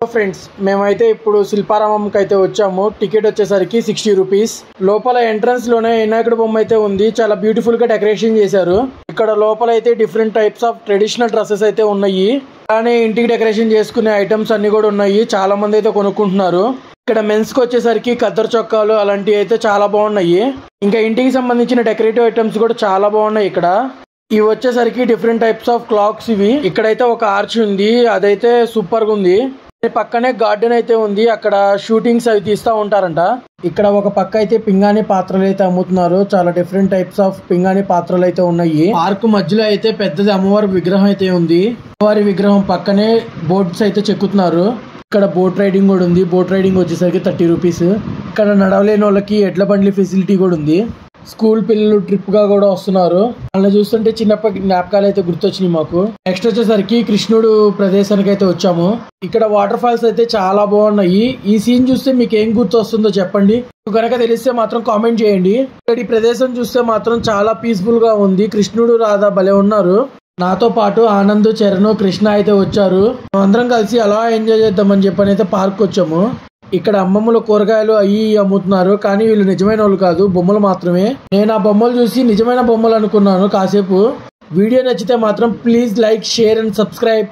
Friends మేమైతే ఇప్పుడు శిల్పారామంకి అయితే వచ్చాము. టికెట్ వచ్చేసరికి 60 రూపీస్. లోపల ఎంట్రన్స్ లోనే వినాయకుడి బొమ్మ అయితే ఉంది. చాలా బ్యూటిఫుల్ గా డెకరేషన్ చేశారు. ఇక్కడ లోపల అయితే different types of traditional dresses అయితే ఉన్నాయి. అలానే ఇంటికి డెకరేషన్ చేసుకునే ఐటమ్స్ అన్ని కూడా ఉన్నాయి. చాలా మంది అయితే కొనుక్కుంటున్నారు. ఇక్కడ మెన్స్ కి వచ్చేసరికి కద్దరు చొక్కాలు అలాంటివి అయితే చాలా బాగున్నాయి. ఇంకా ఇంటికి సంబంధించిన డెకరేటివ్ ఐటమ్స్ కూడా చాలా బాగున్నాయి. ఇక్కడ ఇవి వచ్చేసరికి డిఫరెంట్ టైప్స్ ఆఫ్ క్లాక్స్. ఇవి ఇక్కడైతే ఒక ఆర్చ్ ఉంది, అదైతే సూపర్ గా ఉంది. పక్కనే గార్డెన్ అయితే ఉంది, అక్కడ షూటింగ్స్ అవి తీస్తా ఉంటారంట. ఇక్కడ ఒక పక్క అయితే పింగాణి పాత్రలు అయితే అమ్ముతున్నారు. చాలా డిఫరెంట్ టైప్స్ ఆఫ్ పింగాణి పాత్రలు అయితే ఉన్నాయి. పార్క్ మధ్యలో అయితే పెద్దది అమ్మవారి విగ్రహం అయితే ఉంది. అమ్మవారి విగ్రహం పక్కనే బోట్స్ అయితే చెక్కుతున్నారు. ఇక్కడ బోట్ రైడింగ్ కూడా ఉంది. బోట్ రైడింగ్ వచ్చేసరికి 30 రూపీస్. ఇక్కడ నడవలేని వాళ్ళకి ఎడ్ల బండ్ల ఫెసిలిటీ కూడా ఉంది. స్కూల్ పిల్లలు ట్రిప్ గా కూడా వస్తున్నారు. అలా చూస్తుంటే చిన్నప్పటి జ్ఞాపకాలు అయితే గుర్తొచ్చినాయి మాకు. నెక్స్ట్ వచ్చేసరికి కృష్ణుడు ప్రదేశానికి అయితే వచ్చాము. ఇక్కడ వాటర్ ఫాల్స్ అయితే చాలా బాగున్నాయి. ఈ సీన్ చూస్తే మీకు ఏం గుర్తు వస్తుందో చెప్పండి. కనుక తెలిస్తే మాత్రం కామెంట్ చేయండి. ఇక్కడ ఈ ప్రదేశం చూస్తే మాత్రం చాలా పీస్ఫుల్ గా ఉంది. కృష్ణుడు రాధా భలే ఉన్నారు. నాతో పాటు ఆనంద్, చరణ్, కృష్ణ అయితే వచ్చారు. అందరం కలిసి అలా ఎంజాయ్ చేద్దామని చెప్పని అయితే పార్క్ వచ్చాము. ఇక్కడ అమ్మమ్మలు కూరగాయలు అయ్యి అమ్ముతున్నారు. కానీ వీళ్ళు నిజమైన వాళ్ళు కాదు, బొమ్మలు మాత్రమే. నేను ఆ బొమ్మలు చూసి నిజమైన బొమ్మలు అనుకున్నాను కాసేపు. వీడియో నచ్చితే మాత్రం please like, share and subscribe.